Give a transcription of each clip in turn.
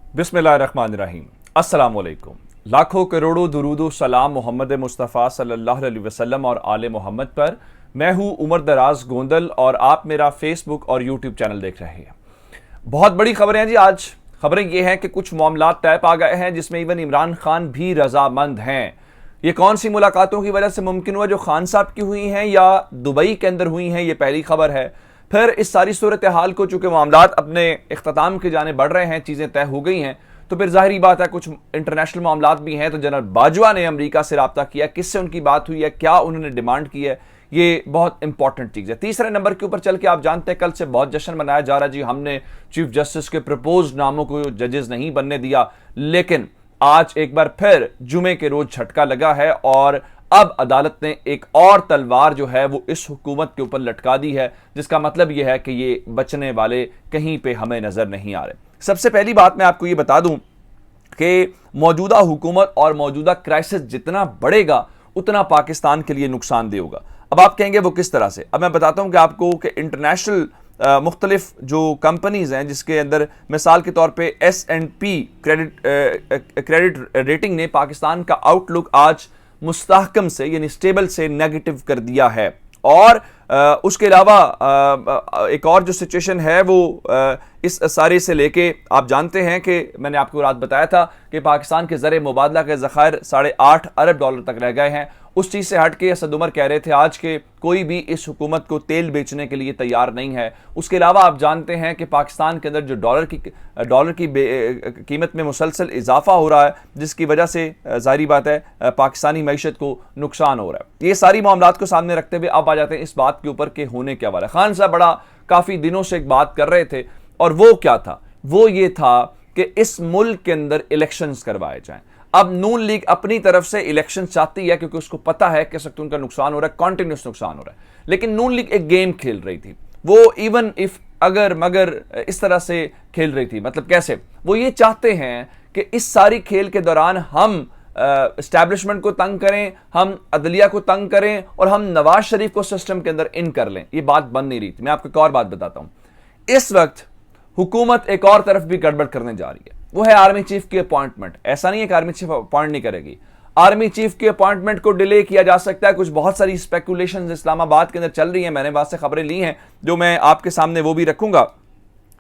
बिस्मिल्लाहिर्रहमानिर्रहीम। अस्सलाम वालेकुम। लाखों करोड़ों दुरूदो सलाम मोहम्मद मुस्तफ़ा सल्लल्लाहु अलैहि वसल्लम और आले मोहम्मद पर। मैं हूं उमर दराज गोंदल और आप मेरा फेसबुक और यूट्यूब चैनल देख रहे हैं। बहुत बड़ी खबरें हैं जी। आज खबरें ये हैं कि कुछ मामला तय पा गए हैं जिसमें इवन इमरान खान भी रजामंद हैं। ये कौन सी मुलाकातों की वजह से मुमकिन हुआ, जो खान साहब की हुई हैं या दुबई के अंदर हुई हैं, ये पहली खबर है। फिर इस सारी सूरत हाल को चूंकि मामलात अपने इख्तिताम के जाने बढ़ रहे हैं, चीज़ें तय हो गई हैं, तो फिर जाहिर बात है कुछ इंटरनेशनल मामलात भी हैं। तो जनरल बाजवा ने अमेरिका से रब्ता किया, किससे उनकी बात हुई है, क्या उन्होंने डिमांड की है, ये बहुत इंपॉर्टेंट चीज़ है। तीसरे नंबर के ऊपर चल के आप जानते हैं कल से बहुत जश्न मनाया जा रहा है जी, हमने चीफ जस्टिस के प्रपोज नामों को जजेस नहीं बनने दिया। लेकिन आज एक बार फिर जुमे के रोज झटका लगा है और अब अदालत ने एक और तलवार जो है वो इस हुकूमत के ऊपर लटका दी है, जिसका मतलब यह है कि ये बचने वाले कहीं पे हमें नजर नहीं आ रहे। सबसे पहली बात मैं आपको ये बता दूं कि मौजूदा हुकूमत और मौजूदा क्राइसिस जितना बढ़ेगा उतना पाकिस्तान के लिए नुकसानदेह होगा। अब आप कहेंगे वो किस तरह से, अब मैं बताता हूं कि आपको कि इंटरनेशनल मुख्तलिफ जो कंपनीज हैं, जिसके अंदर मिसाल के तौर पे S&P क्रेडिट रेटिंग ने पाकिस्तान का आउटलुक आज मुस्तहकम से यानी स्टेबल से नेगेटिव कर दिया है। और उसके अलावा एक और जो सिचुएशन है वो इस सारे से लेके आप जानते हैं कि मैंने आपको रात बताया था कि पाकिस्तान के ज़र मुबादला के ज़खायर $8.5 अरब तक रह गए हैं। उस चीज़ से हट के असद उमर कह रहे थे आज के कोई भी इस हुकूमत को तेल बेचने के लिए तैयार नहीं है। उसके अलावा आप जानते हैं कि पाकिस्तान के अंदर जो डॉलर की कीमत में मुसलसल इजाफा हो रहा है, जिसकी वजह से जाहिर बात है पाकिस्तानी मईशत को नुकसान हो रहा है। ये सारी मामलात को सामने रखते हुए अब आ जाते हैं इस बात के ऊपर कि होने क्या वाला है। खान साहब बड़ा काफ़ी दिनों से एक बात कर रहे थे, और वो क्या था, वो ये था कि इस मुल्क के अंदर इलेक्शंस करवाए जाएं। अब नून लीग अपनी तरफ से इलेक्शन चाहती है क्योंकि उसको पता है कि सकते उनका नुकसान हो रहा है, कॉन्टिन्यूस नुकसान हो रहा है। लेकिन नून लीग एक गेम खेल रही थी, वो इवन इफ अगर मगर इस तरह से खेल रही थी। मतलब कैसे, वो ये चाहते हैं कि इस सारी खेल के दौरान हम एस्टैब्लिशमेंट को तंग करें, हम अदलिया को तंग करें और हम नवाज शरीफ को सिस्टम के अंदर इन कर लें। ये बात बन नहीं रही थी। मैं आपको एक और बात बताता हूं। इस वक्त हुकूमत एक और तरफ भी गड़बड़ करने जा रही है, वो है आर्मी चीफ की अपॉइंटमेंट। ऐसा नहीं है कि आर्मी चीफ अपॉइंट नहीं करेगी, आर्मी चीफ की अपॉइंटमेंट को डिले किया जा सकता है। कुछ बहुत सारी स्पेकुलेशंस इस्लामाबाद के अंदर चल रही हैं, मैंने वहां से खबरें ली हैं जो मैं आपके सामने वो भी रखूंगा।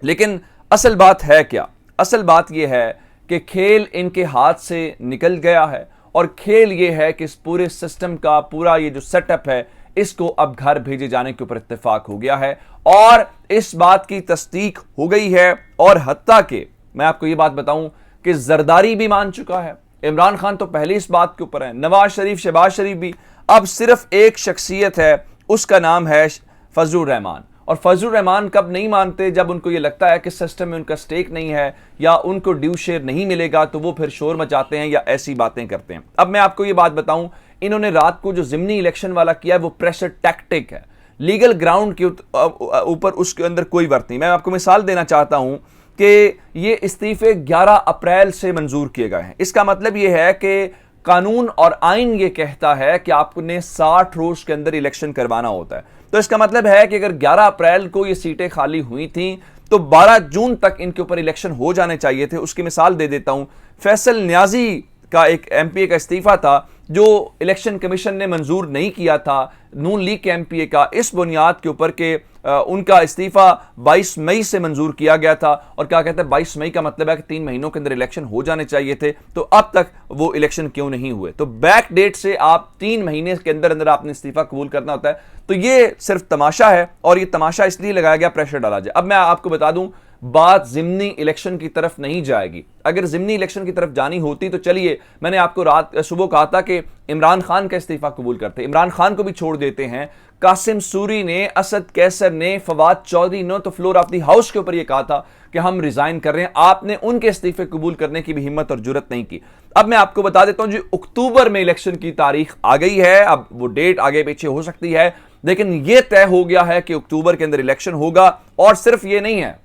लेकिन असल बात है क्या, असल बात यह है कि खेल इनके हाथ से निकल गया है और खेल ये है कि इस पूरे सिस्टम का पूरा ये जो सेटअप है इसको अब घर भेजे जाने के ऊपर इत्तेफाक हो गया है और इस बात की तस्दीक हो गई है। और हत्ता के मैं आपको ये बात बताऊं कि जरदारी भी मान चुका है, इमरान खान तो पहले इस बात के ऊपर है, नवाज शरीफ, शहबाज शरीफ भी। अब सिर्फ एक शख्सियत है, उसका नाम है फजलुर रहमान। और फजलुर रहमान कब नहीं मानते, जब उनको ये लगता है कि सिस्टम में उनका स्टेक नहीं है या उनको ड्यू शेयर नहीं मिलेगा, तो वो फिर शोर मचाते हैं या ऐसी बातें करते हैं। अब मैं आपको ये बात बताऊं, इन्होंने रात को जो जिमनी इलेक्शन वाला किया है वो प्रेशर टैक्टिक है, लीगल ग्राउंड के ऊपर उसके अंदर कोई वर्त नहीं। मैं आपको मिसाल देना चाहता हूं कि ये इस्तीफे 11 अप्रैल से मंजूर किए गए हैं। इसका मतलब ये है कि कानून और आइन ये कहता है कि आपने 60 रोज के अंदर इलेक्शन करवाना होता है। तो इसका मतलब है कि अगर 11 अप्रैल को ये सीटें खाली हुई थी तो 12 जून तक इनके ऊपर इलेक्शन हो जाने चाहिए थे। उसकी मिसाल दे देता हूं, फैसल न्याजी का एक एमपीए का इस्तीफा था जो इलेक्शन कमीशन ने मंजूर नहीं किया था नून लीग के एमपीए का, इस बुनियाद के ऊपर के उनका इस्तीफा 22 मई से मंजूर किया गया था। और क्या कहते हैं 22 मई का मतलब है कि 3 महीनों के अंदर इलेक्शन हो जाने चाहिए थे, तो अब तक वो इलेक्शन क्यों नहीं हुए। तो बैक डेट से आप 3 महीने के अंदर अंदर आपने इस्तीफा कबूल करना होता है। तो ये सिर्फ तमाशा है और ये तमाशा इसलिए लगाया गया प्रेशर डाला जाए। अब मैं आपको बता दूं, बात जिमनी इलेक्शन की तरफ नहीं जाएगी। अगर जिमनी इलेक्शन की तरफ जानी होती तो चलिए, मैंने आपको रात सुबह कहा था कि इमरान खान का इस्तीफा कबूल करते, इमरान खान को भी छोड़ देते हैं। कासिम सूरी ने, असद कैसर ने, फवाद चौधरी ने तो फ्लोर ऑफ द हाउस के ऊपर यह कहा था कि हम रिजाइन कर रहे हैं। आपने उनके इस्तीफे कबूल करने की भी हिम्मत और जुर्रत नहीं की। अब मैं आपको बता देता हूं जी, अक्टूबर में इलेक्शन की तारीख आ गई है। अब वो डेट आगे पीछे हो सकती है, लेकिन यह तय हो गया है कि अक्टूबर के अंदर इलेक्शन होगा। और सिर्फ ये नहीं है,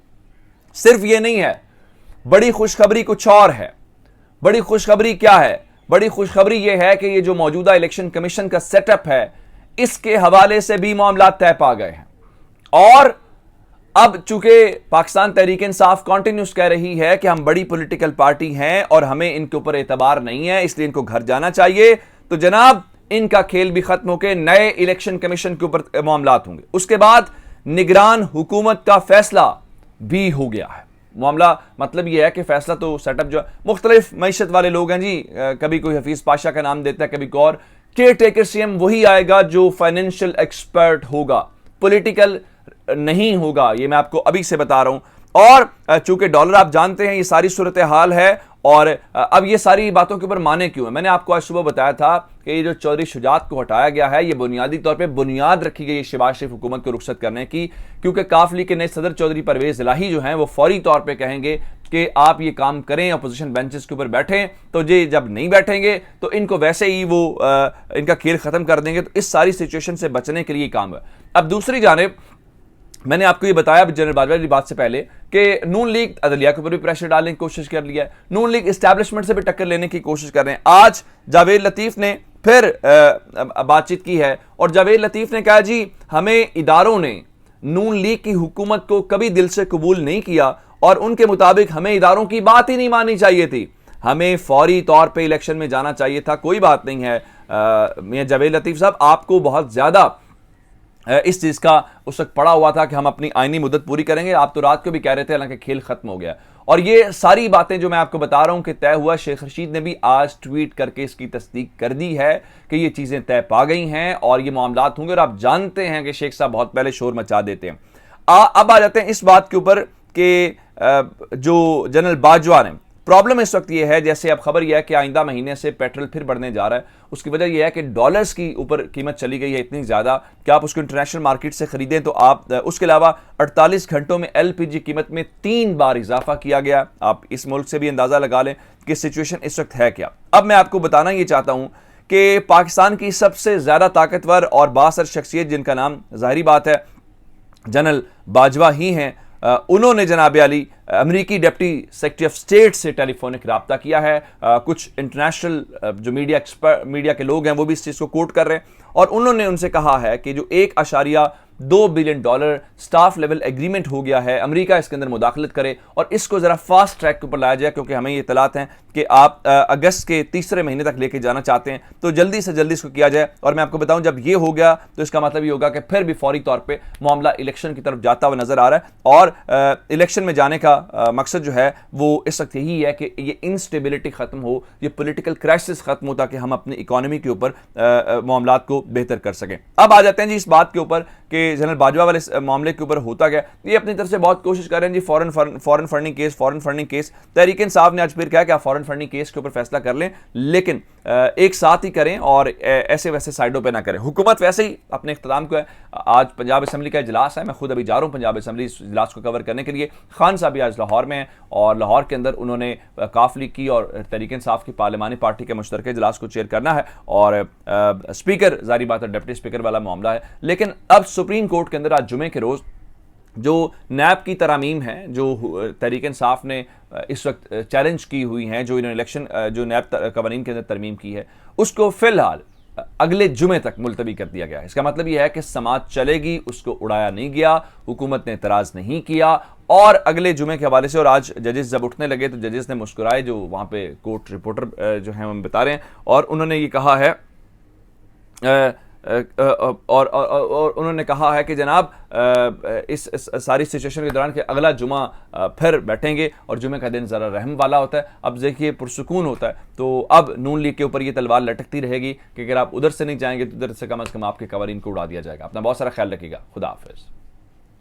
सिर्फ ये नहीं है, बड़ी खुशखबरी कुछ और है। बड़ी खुशखबरी क्या है? बड़ी खुशखबरी यह है कि ये जो मौजूदा इलेक्शन कमीशन का सेटअप है, इसके हवाले से भी मामला तय पा गए हैं। और अब चूंकि पाकिस्तान तहरीक इंसाफ कॉन्टिन्यूस कह रही है कि हम बड़ी पॉलिटिकल पार्टी हैं और हमें इनके ऊपर एतबार नहीं है, इसलिए इनको घर जाना चाहिए, तो जनाब इनका खेल भी खत्म होकर नए इलेक्शन कमीशन के ऊपर मामलात होंगे। उसके बाद निगरान हुकूमत का फैसला भी हो गया है। मामला मतलब यह है कि फैसला तो सेटअप जो मुख्तलिफ मैशत वाले लोग हैं जी, कभी कोई हफीज पाशा का नाम देता है, कभी कोई और। केयर टेकर सीएम वही आएगा जो फाइनेंशियल एक्सपर्ट होगा, पॉलिटिकल नहीं होगा, ये मैं आपको अभी से बता रहा हूं। और चूंकि डॉलर आप जानते हैं ये सारी सूरत हाल है, और अब ये सारी बातों के ऊपर माने क्यों है, मैंने आपको आज सुबह बताया था कि ये जो चौधरी शुजात को हटाया गया है, ये बुनियादी तौर पे बुनियाद रखी गई है शहबाज शरीफ हुकूमत को रुखसत करने की, क्योंकि काफ लीग के नए सदर चौधरी परवेज इलाही जो हैं वो फौरी तौर पे कहेंगे कि आप ये काम करें, अपोजिशन बेंचेस के ऊपर बैठें, तो ये जब नहीं बैठेंगे तो इनको वैसे ही वो इनका खेल खत्म कर देंगे। तो इस सारी सिचुएशन से बचने के लिए काम है। अब दूसरी जानिब मैंने आपको ये बताया जनरल बाजवा की बात से पहले कि नून लीग अदलिया के ऊपर भी प्रेशर डालने की कोशिश कर लिया है, नून लीग एस्टैब्लिशमेंट से भी टक्कर लेने की कोशिश कर रहे हैं। आज जावेद लतीफ ने फिर बातचीत की है और जावेद लतीफ ने कहा जी हमें इदारों ने नून लीग की हुकूमत को कभी दिल से कबूल नहीं किया और उनके मुताबिक हमें इदारों की बात ही नहीं माननी चाहिए थी, हमें फौरी तौर पे इलेक्शन में जाना चाहिए था। कोई बात नहीं है मियां जावेद लतीफ साहब, आपको बहुत ज्यादा इस चीज का उस वक्त पड़ा हुआ था कि हम अपनी आईनी मुद्दत पूरी करेंगे, आप तो रात को भी कह रहे थे, हालांकि खेल खत्म हो गया। और ये सारी बातें जो मैं आपको बता रहा हूं कि तय हुआ, शेख रशीद ने भी आज ट्वीट करके इसकी तस्दीक कर दी है कि ये चीजें तय पा गई हैं और ये मामलात होंगे। और आप जानते हैं कि शेख साहब बहुत पहले शोर मचा देते हैं। अब आ जाते हैं इस बात के ऊपर कि जो जनरल बाजवा ने, प्रॉब्लम इस वक्त यह है, जैसे अब खबर यह है कि आइंदा महीने से पेट्रोल फिर बढ़ने जा रहा है। उसकी वजह यह है कि डॉलर्स की ऊपर कीमत चली गई है इतनी ज़्यादा कि आप उसको इंटरनेशनल मार्केट से खरीदें तो आप, उसके अलावा 48 घंटों में एलपीजी कीमत में 3 बार इजाफा किया गया। आप इस मुल्क से भी अंदाज़ा लगा लें कि सिचुएशन इस वक्त है क्या। अब मैं आपको बताना ये चाहता हूँ कि पाकिस्तान की सबसे ज़्यादा ताकतवर और बासर शख्सियत, जिनका नाम जाहिर बात है जनरल बाजवा ही हैं, उन्होंने जनाब अली अमेरिकी डिप्टी सेक्रेटरी ऑफ स्टेट से टेलीफोनिक रब्ता किया है। कुछ इंटरनेशनल जो मीडिया के लोग हैं वो भी इस चीज़ को कोट कर रहे हैं और उन्होंने उनसे कहा है कि जो 1.2 billion dollar staff level agreement हो गया है, अमेरिका इसके अंदर मुदाखलत करे और इसको ज़रा फास्ट ट्रैक के ऊपर लाया जाए, क्योंकि हमें ये इतलात हैं कि आप अगस्त के तीसरे महीने तक लेके जाना चाहते हैं, तो जल्दी से जल्दी इसको किया जाए। और मैं आपको बताऊं, जब ये हो गया तो इसका मतलब ये होगा कि फिर भी फौरी तौर पे मामला इलेक्शन की तरफ जाता हुआ नजर आ रहा है। और इलेक्शन में जाने का मकसद जो है वो इस वक्त यही है कि ये इंस्टेबिलिटी खत्म हो, ये पॉलिटिकल क्राइसिस खत्म हो, ताकि हम अपनी इकोनॉमी के ऊपर मामलात को बेहतर कर सकें। अब आ जाते हैं जी इस बात के ऊपर कि जनरल बाजवा वाले मामले के ऊपर होता गया। ये अपनी तरफ से बहुत कोशिश कर रहे हैं जी, foreign funding case. Tehreek Insaf ने आज फिर कहा कि आप फॉरेन फंडिंग केस के ऊपर फैसला कर लें, लेकिन एक साथ ही करें और ऐसे वैसे साइडों पे ना करें। हुकूमत वैसे ही अपने इख्तिताम को है, आज पंजाब असम्बली का इजलास है, मैं खुद अभी जा रहा हूँ पंजाब असम्बली इजलास को कवर करने के लिए। खान साहब भी आज लाहौर में हैं और लाहौर के अंदर उन्होंने काफ लीग की और तहरीक इंसाफ की पार्लिमानी पार्टी के मुश्तरके इजलास को चेयर करना है और स्पीकर जारी बात है डिप्टी स्पीकर वाला मामला है। लेकिन अब सुप्रीम कोर्ट के अंदर आज जुमे के रोज़ जो नैब की तरामीम है, जो तहरीक इंसाफ ने इस वक्त चैलेंज की हुई हैं, जो इन्होंने इलेक्शन जो नैब कवानीन के अंदर तरमीम की है, उसको फिलहाल अगले जुमे तक मुलतवी कर दिया गया है। इसका मतलब यह है कि समाज चलेगी, उसको उड़ाया नहीं गया, हुकूमत ने एतराज़ नहीं किया और अगले जुमे के हवाले से। और आज जजेस जब उठने लगे तो जजेस ने मुस्कुराए, जो वहाँ पे कोर्ट रिपोर्टर जो हैं हम बता रहे हैं, और उन्होंने ये कहा है और उन्होंने कहा है कि जनाब इस सारी सिचुएशन के दौरान कि अगला जुमा फिर बैठेंगे और जुमे का दिन ज़रा रहम वाला होता है। अब देखिए पुरसुकून होता है, तो अब नून लीग के ऊपर ये तलवार लटकती रहेगी कि अगर आप उधर से नहीं जाएंगे तो उधर से कम आपके कवानीन को उड़ा दिया जाएगा। अपना बहुत सारा ख्याल रखिएगा। खुदा हाफिज़।